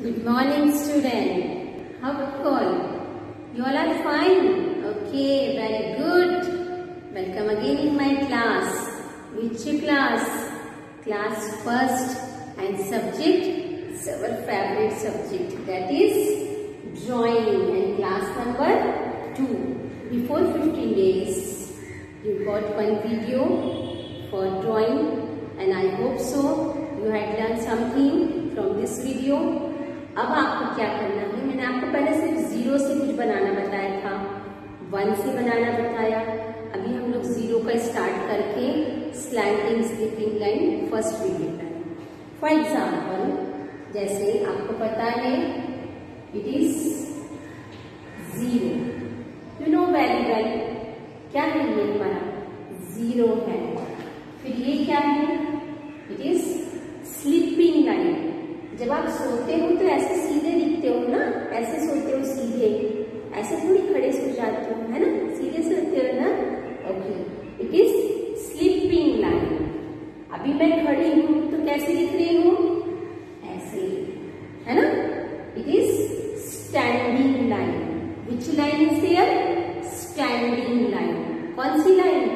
Good morning, student. How are you all? You all are fine. Okay, very good. Welcome again in my class. Which class? Class first and subject is our favorite subject. That is drawing and class number 2. Before 15 days, you got one video for drawing and I hope so you had learned something from this video. अब आपको क्या करना है, मैंने आपको पहले सिर्फ 0 से कुछ बनाना बताया था, 1 से बनाना बताया। अभी हम लोग 0 का स्टार्ट करके slanting sleeping line first video करें। फॉर एग्जाम्पल, जैसे आपको पता है it is 0, you know very well, क्या है ये हमारा 0 है। फिर ये क्या है, इट इज स्लीपिंग लाइन। जब आप सोते हो तो ऐसे सीधे दिखते हो ना, ऐसे सोते हो सीधे, ऐसे थोड़ी खड़े सो जाते हो, है ना, सीधे सोते हो ना। Okay, it is sleeping line. अभी मैं खड़ी हूं तो कैसे दिख रही हूं, ऐसे, है ना। It is standing line. Which line is there, standing line. कौन सी लाइन,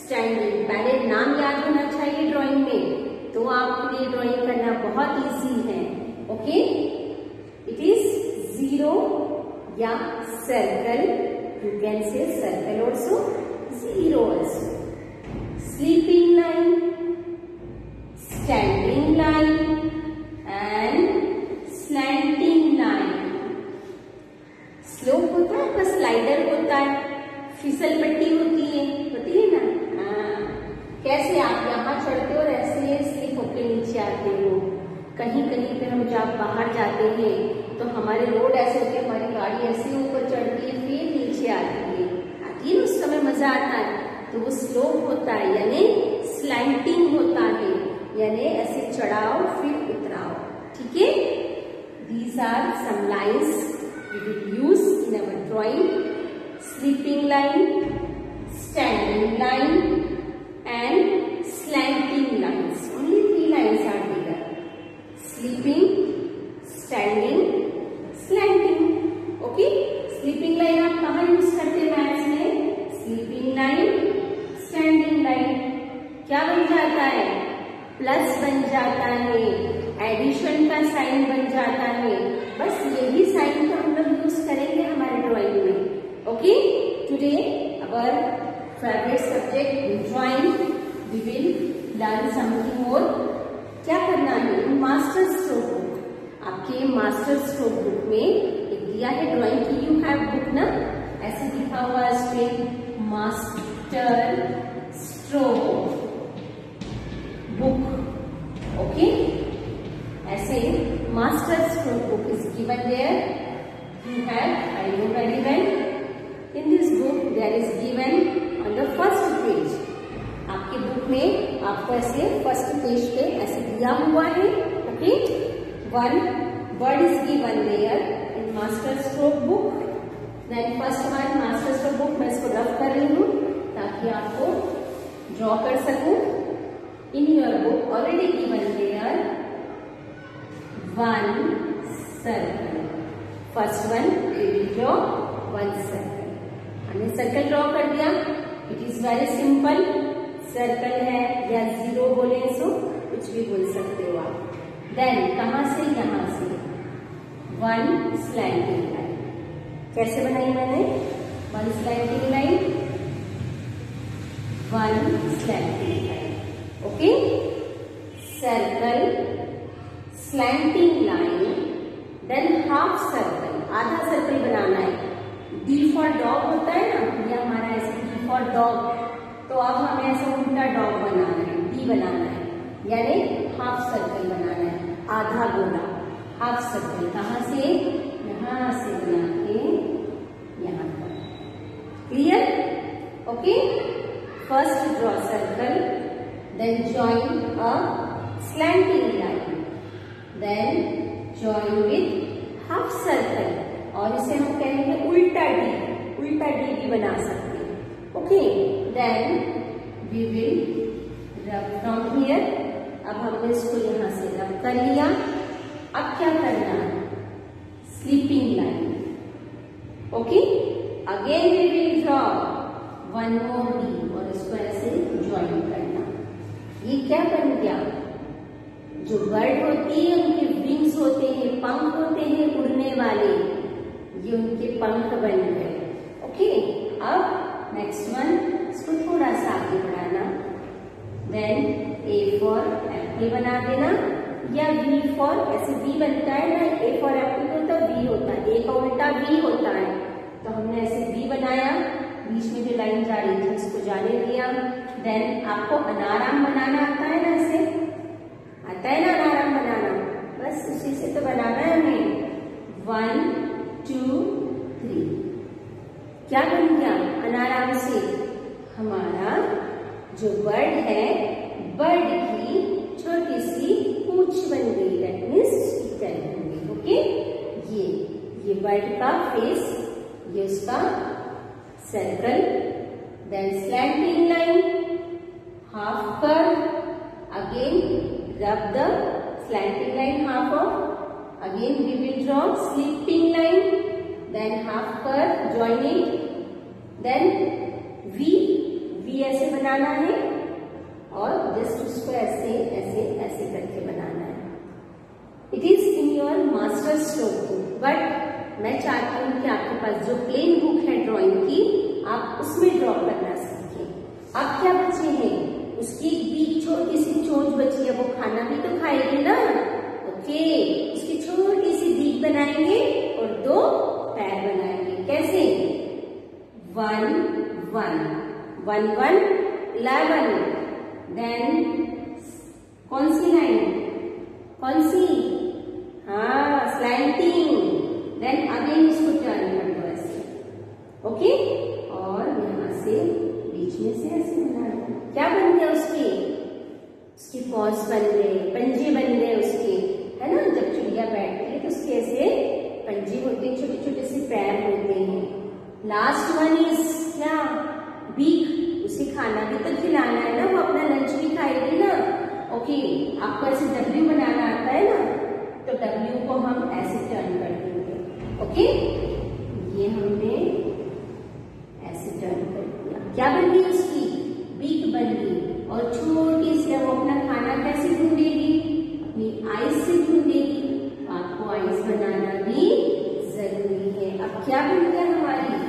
स्टैंडिंग। पहले नाम याद होना चाहिए ड्राइंग में, तो आपके लिए ड्राइंग करना बहुत इजी है। ओके, इट इज 0 या circle, you can say circle also, 0 also. Sleeping line, standing line and slanting line. Slope होता है, बस स्लाइडर होता है, फिसल पट्टी होती है ना। कैसे आप यहाँ चढ़ते हो और ऐसे स्लिप होके नीचे आते हो। कहीं कहीं पे हम जब बाहर जाते हैं तो हमारे रोड ऐसे होते हैं, हमारी गाड़ी ऐसे ऊपर चढ़ती है फिर नीचे आती है, उस समय मजा आता है। तो वो स्लोप होता है, यानी स्लैंटिंग होता है, यानी ऐसे चढ़ाओ फिर उतराओ। ठीक है, these are some lines we will use in our drawing. Sleeping line, standing line and slanting lines. Only 3 lines are there: sleeping, standing, slanting. Okay, sleeping line आप कहाँ यूज करते हैं मैथ्स में, sleeping line, standing line क्या बन जाता है, plus बन जाता है, एडिशन का साइन बन जाता है। बस यही साइन तो हम लोग यूज करेंगे हमारे ड्राइंग में। Okay, today our favourite subject drawing, we will learn something more. क्या करना है, मास्टर स्ट्रोक बुक, आपके मास्टर स्ट्रोक बुक में एक दिया है ड्राइंग की, यू हैव बुक ना, ऐसे लिखा हुआ है इस पे मास्टर स्ट्रोक बुक। ओके, ऐसे master stroke book is given there, you have, I know very well. In this book there is given on the first page, आपके बुक में आपको ऐसे फर्स्ट पेज पे ऐसे दिया हुआ है। Okay, 1 word is given there in master stroke book. Then first one master stroke book, मैं इसको रफ कर रही हूँ ताकि आपको ड्रॉ कर सकूं। In your book already given there 1 circle. First one we will draw 1 circle. हमने सर्कल ड्रॉ कर दिया। It is very simple, circle है या 0 बोले सो कुछ भी बोल सकते हो आप। देन कहां से, यहां से 1 स्लैंटिंग लाइन। कैसे बनाई मैंने, 1 slanting line, 1 slanting line. Okay, circle, slanting line, than half circle, आधा सर्कल बनाना है। D फॉर डॉग होता है ना, ये हमारा ऐसे D फॉर डॉग, तो अब हमें ऐसे उल्टा डॉग बनाना है, D बनाना है, यानी हाफ सर्कल बनाना है, आधा गोला। हाफ सर्कल कहाँ से, यहाँ से बना के यहाँ पर। Clear? Okay, first draw circle, then join a slanting line, then join with half circle, और इसे हम कहेंगे उल्टा डी भी बना सकते हैं। Okay, then we will rub from here. अब हमने इसको यहाँ से रब कर लिया। अब क्या करना है, sleeping line. Okay, again we will draw one more bee और इसको ऐसे ज्वाइन करना. ये क्या बन गया? जो बर्ड होती है उनके विंग्स होते हैं, पंख होते हैं उड़ने वाले, ये उनके पंख बन गए. ओके, अब नेक्स्ट वन, इसको थोड़ा सा आगे बढ़ाना. देन A फॉर एप्पल बना देना, या V फॉर, ऐसे V बनता है ना, A फॉर एप्पल होता है, V होता है, A का उल्टा V होता है, तो हमने ऐसे V बनाया, बीच में जो लाइन जा रही थी उसको जाने दिया. देन आपको अनाराम बनाना आता है ना, ऐसे आता है ना अनाराम बनाना, बस उसी से तो बनाना है हमें. 1 2 3, क्या बन गया अनाराम से? हमारा जो बर्ड है, बर्ड की छोटी सी पूंछ बन गई, दैट मीन्स टेल बन गई. ओके, ये बर्ड का फेस, ये उसका circle, then slanting line, half curve, again rub the slanting line half off, again we will draw sleeping line, then half curve, join it, then V ऐसे बनाना है और just उसको ऐसे ऐसे ऐसे करके बनाना है. It is in your master stroke book, but मैं चाहती हूँ कि आपके पास जो प्लेन बुक है ड्राइंग की, आप उसमें ड्रॉ करना सीखें. अब क्या बचे हैं? उसकी बीच छोटी सी चोंच बची है, वो खाना भी तो खाएगी ना. ओके, उसकी छोटी सी बीक बनाएंगे और 2 पैर बनाएंगे. कैसे? 1 1 1 1 11. देन कौन सी लाइन? कौन सी? हाँ, स्लैंटिंग. देन अगेन इसको टर्न कर दो ऐसे. ओके, और यहाँ से बीच में से ऐसे बनाना. क्या बन गया उसकी पॉज बन गए, पंजे बन गए उसके, है ना. जब चिड़िया बैठती है तो उसके ऐसे पंजे होते हैं, छोटे छोटे से पैर होते हैं. लास्ट वन इज क्या? बीक. उसे खाना भी तो खिलाना है ना, वो अपना लंच भी खाएगी ना. ओके, आपको ऐसे W बनाना आता है ना, तो W को हम ऐसे टर्न कर देंगे. ओके, ये हमने ऐसे टर्न कर दिया. क्या बन गई उसकी? बीक बन गई. और छोटी सी वो अपना खाना कैसे ढूंढेगी? अपनी आइज से ढूंढेगी. आपको आइज बनाना भी जरूरी है. अब क्या बन गया? हमारी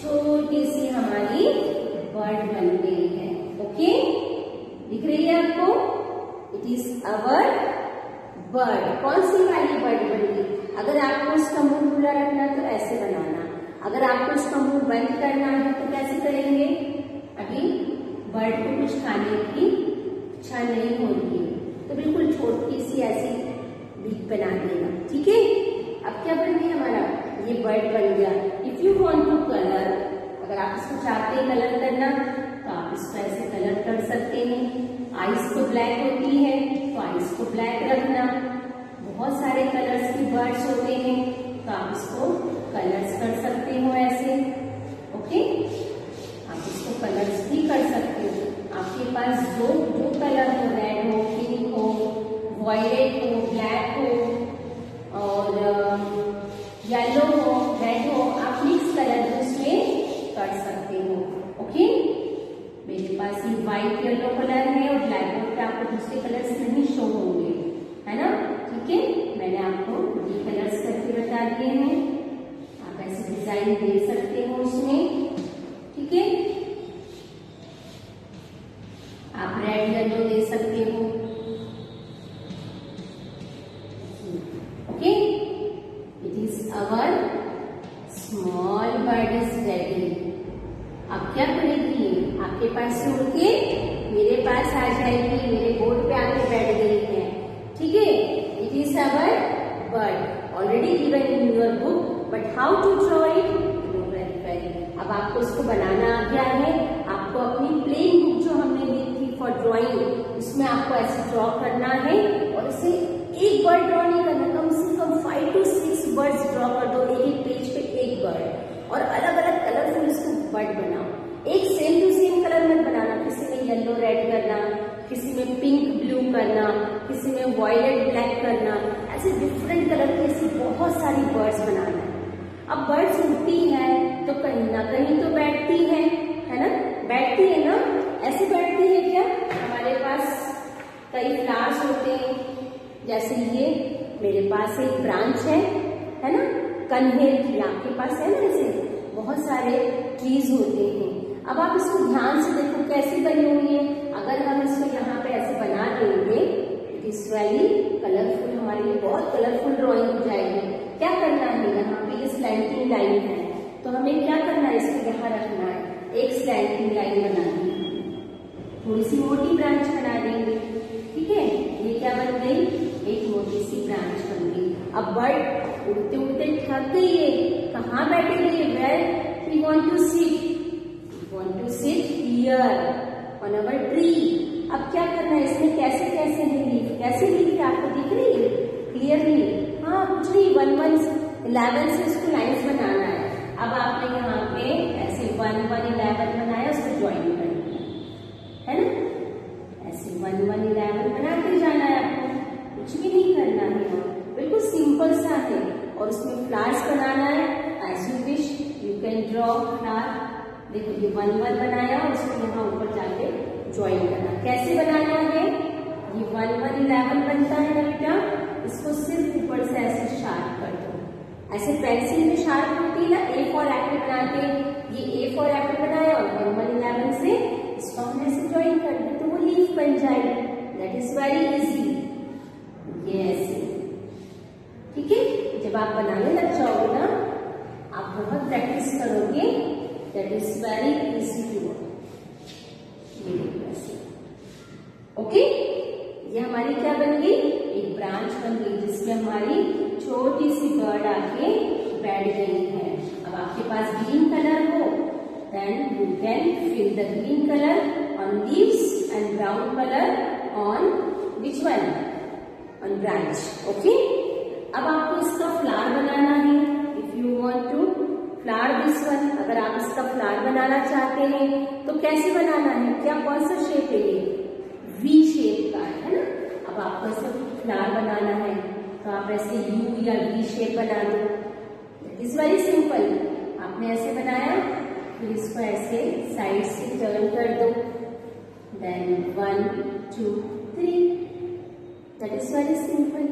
छोटी सी हमारी बर्ड बन गई है. ओके, दिख रही है आपको? It is our bird. कौन सी वाली बर्ड बन गई? अगर आपको उसका मुंह खुला रखना तो ऐसे बनाना, अगर आपको उसका मुंह बंद करना है तो कैसे करेंगे? अभी बर्ड को कुछ खाने की इच्छा नहीं हो रही है तो बिल्कुल छोटी सी ऐसी बीक बना देगा. ठीक है, अब क्या बन गया हमारा? ये बर्ड बन गया. If you want to colour, अगर आप इसको चाहते हैं कलर करना तो आप इसको ऐसे कलर कर सकते हैं. आइस तो ब्लैक होती है तो आइस को ब्लैक रखना. बहुत सारे कलर्स की बर्ड्स होते हैं तो आप इसको कलर्स कर सकते हो ऐसे. ओके, आप इसको कलर्स भी कर सकते हो. आपके पास जो कलर हो, रेड हो, पिंक हो, वायलेट हो, ब्लैक हो और येलो हो, रेड हो, आप मिक्स कलर उसमें कर सकते हो. ओके, मेरे पास ये व्हाइट येलो कलर है और ब्लैक बोर्ड पे आपको दूसरे कलर्स नहीं शो होंगे, है ना. ठीक है, मैंने आपको ये कलर्स करके बता दिए हैं. आप ऐसे डिजाइन दे सकते हो उसमें. ठीक है, आप रेड येलो दे सकते हो. Okay, it is our small bird is ready. अब क्या करेगी? आपके पास से उड़ के मेरे पास आ जाएगी, मेरे बोर्ड पे आके बैठ गई है. ठीक है, it is our bird already given in your book, but how to draw it? Very very. अब आपको इसको बनाना आ गया है. आपको अपनी प्लेन बुक जो हमने ली थी फॉर ड्रॉइंग, उसमें आपको ऐसे ड्रॉ करना है और इसे एक बर्ड ड्रॉ नहीं करना, कम से कम 5 to 6 बर्ड्स ड्रॉ कर दो. एक पेज पे एक बर्ड और अलग अलग कलरफुल इसको बर्ड बनाओ. एक सेम टू सेम कलर मत बनाना. किसी में येलो रेड करना, किसी में पिंक ब्लू करना, किसी में वायलेट ब्लैक करना. ऐसे डिफरेंट कलर के ऐसे बहुत सारी बर्ड्स बनाना है। अब बर्ड्स उड़ती है तो कहीं ना कहीं तो बैठती है ना, बैठती है ना, ऐसे बैठती है क्या? हमारे पास कई फ्लावर्स होते हैं, जैसे ये मेरे पास एक ब्रांच है ना, कन्हेर की, आपके पास है ना, ऐसे बहुत सारे ट्रीज होते हैं। अब आप इसको ध्यान से देखो कैसे बनी हुई है। अगर हम इसको यहाँ पे ऐसे बना देंगे, इट इज वेरी कलरफुल, हमारे लिए बहुत कलरफुल ड्रॉइंग हो जाएगी। क्या करना है, यहाँ पे ये स्लैंटिंग लाइन है, तो हमें क्या करना है, इसको यहाँ रखना है, एक स्लैंटिंग लाइन बनानी है, थोड़ी सी मोटी ब्रांच बना देंगे, ठीक है। ये क्या बन गई, एक मोटी सी ब्रांच बन गई। अब बर्ड उड़ते उड़ते थक गई है, कहाँ बैठेगी, where we want to sit, want to sit here on our tree। अब क्या करना है, इसमें कैसे कैसे है लीफ, कैसे लीफ आपको दिख रही है क्लियरली? हाँ, कुछ नहीं, 1 1 11 से इसको लाइन्स बनाना है। अब आपने यहाँ पे ऐसे 1 1 11 बनाया, उसको ज्वाइन कर दिया, है ना, ऐसे 1 1 11 बनाते जाना है आपको, कुछ भी नहीं करना है, बिल्कुल सिंपल सा है। और उसमें फ्लावर्स बनाना है, as you wish you can draw flower. देखो ये 1 1 बनाया और उसको यहाँ ऊपर जाके ज्वाइन करना। कैसे बनाना है, ये 1 1 11 बनता है ना बेटा, इसको सिर्फ ऊपर से ऐसे शार्प कर दो, ऐसे पेंसिल में शार्प होती है ना, ए फॉर एप्पल बनाते, ये ए फॉर एप्पल बनाया और 1 1 11 से इसको हम ऐसे ज्वाइन कर दे तो वो लीफ बन जाएगी। दैट इज वेरी इजी, ये ऐसे, ठीक है। जब आप बनाने लग जाओगे ना, आप बहुत प्रैक्टिस करोगे, that is very easy to work। ये देखो ऐसे, ओके। ये हमारी क्या बन गई, एक ब्रांच बन गई जिसमें हमारी छोटी सी बर्ड आके बैठ गई है। अब आपके पास ग्रीन कलर हो, then you can fill the green color on leaves and brown color on which one, on branch, okay। अब आपको इसका फ्लावर बनाना है, if you want to flower this one, अगर आप इसका फ्लावर बनाना चाहते हैं तो कैसे बनाना है, क्या कौन सा शेप है, ये वी शेप का है ना। अब आपको ऐसे फ्लावर बनाना है तो आप ऐसे यू या वी शेप बना दो, इट इज वेरी सिंपल। आपने ऐसे बनाया, फिर इसको ऐसे साइड से टर्न कर दो, then 1 2 3, that is very simple.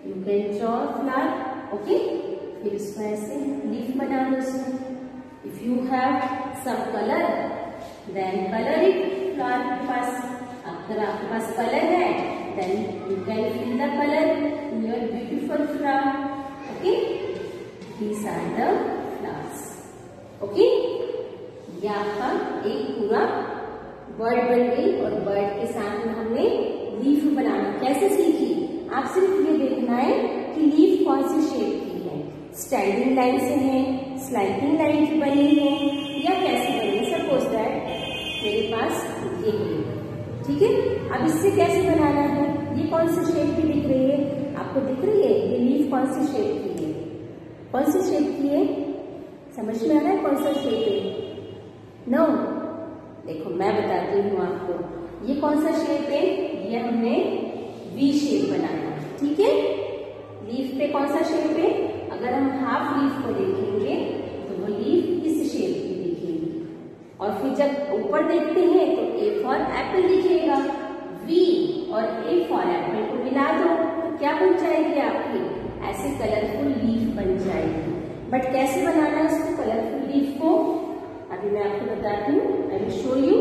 You can draw flower, okay. फिर इसको ऐसे लीफ बना दो उसमें। If you have some colour then colour it, flower के पास अगर आपके पास कलर है then you can fill the colour in your beautiful flower, okay. These are the flowers, okay. ये आपका एक पूरा बर्ड बन गई और बर्ड के साथ में हमने लीफ बनाना कैसे सीखी। आप सिर्फ ये देखना है कि लीफ कौन सी शेप की है, स्टैंडिंग लाइन से है, स्लाइडिंग लाइन की बनी है या कैसे बनी। सपोज दैट मेरे पास ये है, ठीक है। अब इससे कैसे बनाना है, ये कौन सी शेप की दिख रही है, आपको दिख रही है ये लीफ कौन सी शेप की है, कौन सी शेप की है, समझ में आ रहा है कौन सा शेप है? नो, देखो मैं बताती हूँ आपको, ये कौन सा शेप है, ये हमने वी शेप बनाया, ठीक है। लीफ पे कौन सा शेप है, अगर हम हाफ लीफ को देखेंगे तो वो लीफ इस शेप की दिखेगी, और फिर जब ऊपर देखते हैं तो ए फॉर एप्पल दिखेगा, वी और ए फॉर एप्पल को मिला दो तो क्या बन जाएगी आपकी, ऐसे कलरफुल लीफ बन जाएगी। बट कैसे बनाना है उसको कलरफुल लीफ को, अभी मैं आपको बताती हूँ, आई विल शो यू।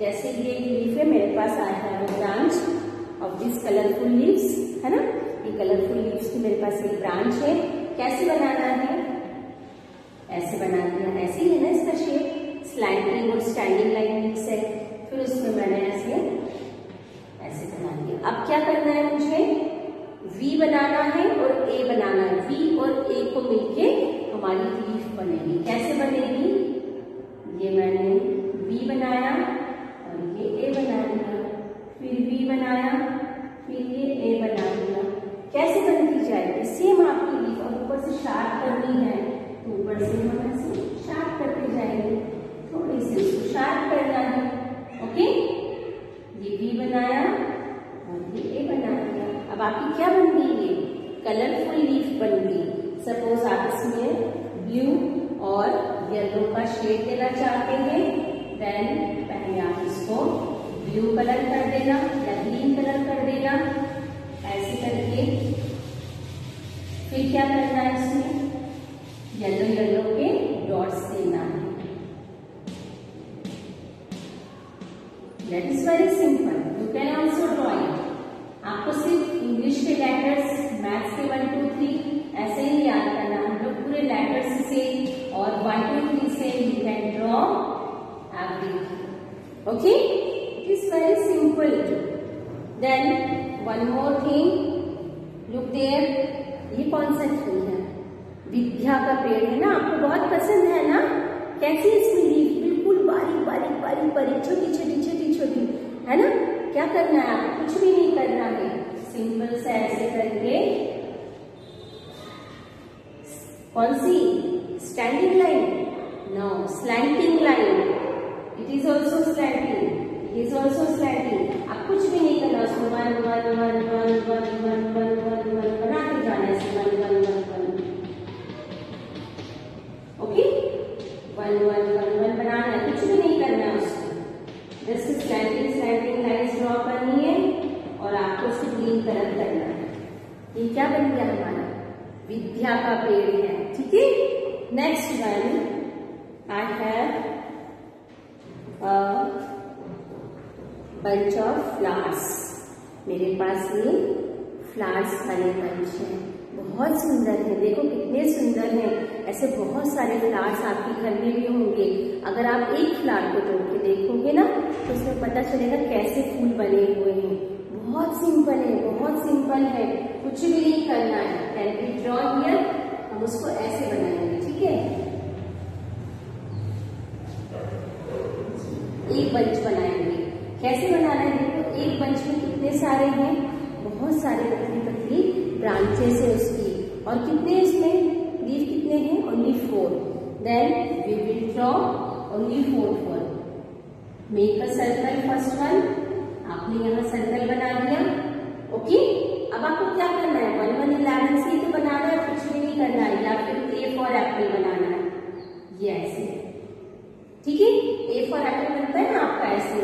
जैसे ये लीफ है, मेरे पास आया है branch of this colourful leaves, है ना, ये कलरफुल लीव्स की मेरे पास एक ब्रांच है। कैसे बनाना है, ऐसे बना दिया, ऐसे ही है ना इसका शेप, स्लैंटिंग और स्टैंडिंग लाइन मिक्स है, फिर उसमें मैंने ऐसे बना दिया। अब क्या करना है, मुझे वी बनाना है और ए बनाना है, वी और ए को मिलके हमारी लीफ बनेगी। कैसे बनेगी, ये मैंने वी बनाया और ये ए बना दिया, फिर वी बनाया, फिर ये ए बना दिया। कैसे बनती जाएगी, सेम आपकी लीफ, और ऊपर से शार्प करनी है तो ऊपर से हम ऐसे शार्प करते जाएंगे, थोड़ी सी इसको शार्प करना है, ओके। ये वी बनाया और ये ए बना दिया। अब आपकी क्या बन गई, ये कलरफुल लीफ बन गई। सपोज आप इसमें ब्लू और येलो का शेड देना चाहते हैं, देन पहले आप इसको ब्लू कलर कर देना या ग्रीन कलर कर देना, ऐसे करके फिर क्या करना है, इसमें येलो येलो के डॉट्स देना है। That is very simple, you can also draw it. आपको सिर्फ इंग्लिश के लेटर्स, मैथ्स के 1 2 3 ऐसे ही याद करना, हम लोग पूरे लेटर्स से और 1 2 3 से you can draw everything. Okay, it is very simple. Then one more thing, look there, ये कौन सा ट्री है? विद्या का पेड़ है ना, आपको बहुत पसंद है ना? कैसी इसमें लीफ बिल्कुल बारीक बारीक बारीक बारीक, छोटी छोटी छोटी छोटी, है ना? क्या करना है आपको? कुछ भी नहीं करना है, सिंपल से ऐसे करके, कौन सी? Standing line? No, slanting line. It is also slanting, it is also slanting. आप कुछ भी नहीं करना, उसको one one one one one one one one one बनाते जाना है, one one one one. Okay, one one one one बनाना है, कुछ भी नहीं करना है उसको, just slanting slanting lines draw करनी है और आपको उसको ग्रीन कलर करना है। ये क्या बन गया हमारा? विद्या का पेड़ है। ठीक है, next one, I have bunch of flowers. मेरे पास ये फ्लावर्स वाले बंच है, बहुत सुंदर है, देखो कितने सुंदर हैं। ऐसे बहुत सारे फ्लावर्स आपके घर में भी होंगे। अगर आप एक फ्लावर को तोड़ के देखोगे ना, तो उसमें पता चलेगा कैसे फूल बने हुए हैं। बहुत सिंपल है, बहुत सिंपल है, कुछ भी नहीं करना है। कैन बी ड्रॉ हियर, हम उसको ऐसे बनाएंगे। ठीक है, एक बंच बनाएंगे। कैसे बनाना है देखो, एक बंच में कितने सारे हैं, बहुत सारे पतली पतली ब्रांचेस है उसकी, और कितने इसमें लीफ कितने हैं? Only 4। Then we will draw only 4। Make a circle, first one, आपने यहाँ सर्कल बना दिया। ओके, अब आपको क्या करना है? 1 1 11 से तो बनाना है, कुछ भी नहीं करना है, या फिर ए फॉर एप्पल बनाना है, ये ऐसे। ठीक है, ए फॉर एप्पल बनता है ना आपका, ऐसे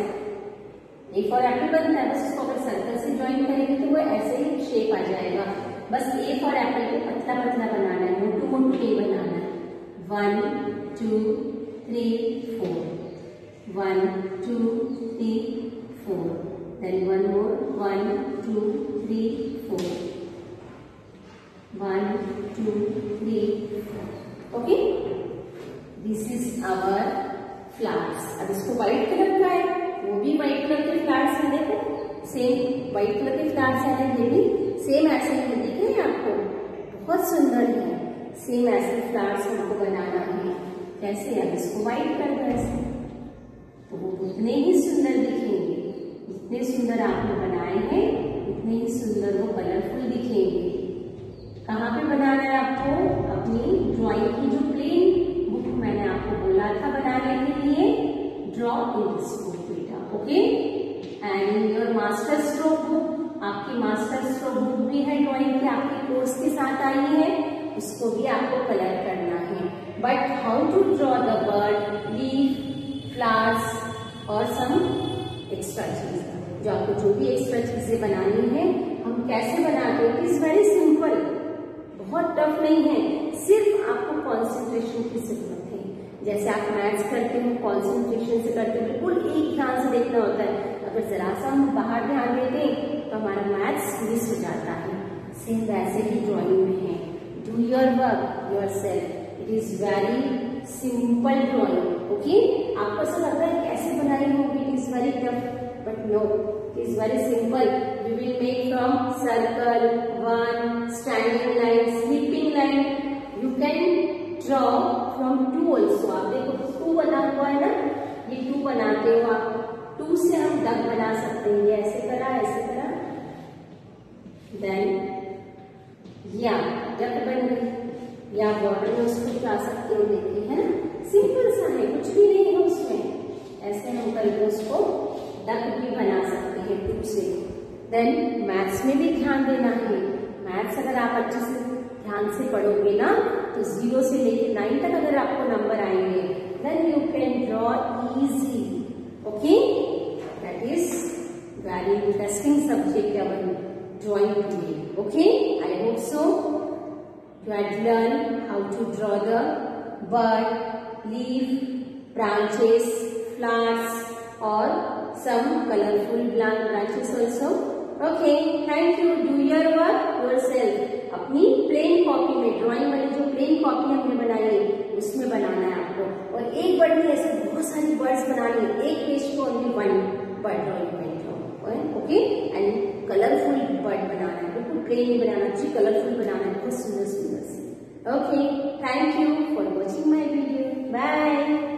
ए फॉर एप्पल बनता है, बस उसको अगर सर्कल से ज्वाइन करेंगे तो वो ऐसे ही शेप आ जाएगा। बस ए फॉर एप्पल को पतला पतला बनाना है, मोटू मोटू नहीं बनाना है। 1 2 3 4, 1 2 3 4, then one more, 1 2 3 4, 1 2 3 4। Okay, this is our flowers. अब इसको व्हाइट कलर का है, वो भी व्हाइट कलर के फ्लावर्स हैं, देखो सेम व्हाइट कलर के फ्लावर्स हैं, ये भी सेम ऐसे ही दिख रहे हैं आपको, बहुत सुंदर है। सेम ऐसे फ्लावर्स हमको बनाना है। कैसे? अब इसको व्हाइट कर दो ऐसे, तो वो उतने ही सुंदर दिखेंगे। जितने सुंदर आपने बनाए हैं उतने ही सुंदर वो कलरफुल दिखेंगे। कहाँ पे बनाना है आपको? अपनी ड्राइंग की जो प्लेन बुक मैंने आपको बोला था बनाने के लिए, ड्रॉ इन दिस बुक बेटा। Okay, and in your master stroke book, आपकी मास्टर स्ट्रोक बुक भी है ड्राइंग की, आपके कोर्स के साथ आई है, उसको भी आपको कलर करना है। But how to draw the bird, leaf, flowers और सम एक्स्ट्रा चीज, जो आपको जो भी एक्स्ट्रा चीजें बनानी है, हम कैसे बनाते हैं? इट इज वेरी सिंपल, बहुत टफ नहीं है, सिर्फ आपको कॉन्सेंट्रेशन की जरूरत है। जैसे आप मैथ्स करते हो, कॉन्सेंट्रेशन से करते हो, बिल्कुल एक ध्यान से देखना होता है। अगर जरा सा हम बाहर ध्यान देते हैं तो हमारा मैथ्स मिस हो जाता है। सेम वैसे ही ड्रॉइंग में है, do your work yourself, it is very simple drawing. Okay, आपको ऐसा लगता है कैसे बनाई होगी, it is very tough, but no, it is very simple. We will make from circle, one, standing line, sleeping line. You can draw from 2 also. आप देखो 2 बना हुआ है ना, ये 2 बनाते हो आप, 2 से हम डक बना सकते हैं। ये ऐसे करा, ऐसे करा, देन या डक बन गई, या बॉर्डर में उसको जा सकते हो, देखिए है ना, सिंपल सा है, कुछ भी नहीं है उसमें। ऐसे हम करके उसको डक भी बना सकते हैं 2 से। देन मैथ्स में भी ध्यान देना है। मैथ्स अगर आप अच्छे से ध्यान ध्यान से पढ़ोगे ना तो 0 से लेके 9 तक अगर आपको नंबर आएंगे, then you can draw easy. Okay, that is very interesting subject our drawing today. Okay, I hope so you had learned how to draw the bird, leaf, branches, flowers or some colorful branches also. Okay, thank you. Do your work yourself. अपनी plane copy में, drawing वाली जो plane copy हमने बनाई है उसमें बनाना है आपको, और एक बर्ड में ऐसे बहुत सारी बर्ड्स बनानी है, एक पेज को only 1 bird drawing, okay, and colourful bird बनाना है, बिल्कुल प्लेन नहीं बनाना, अच्छी कलरफुल बनाना है, बहुत सुंदर सुंदर सी. Okay, thank you for watching my video. Bye.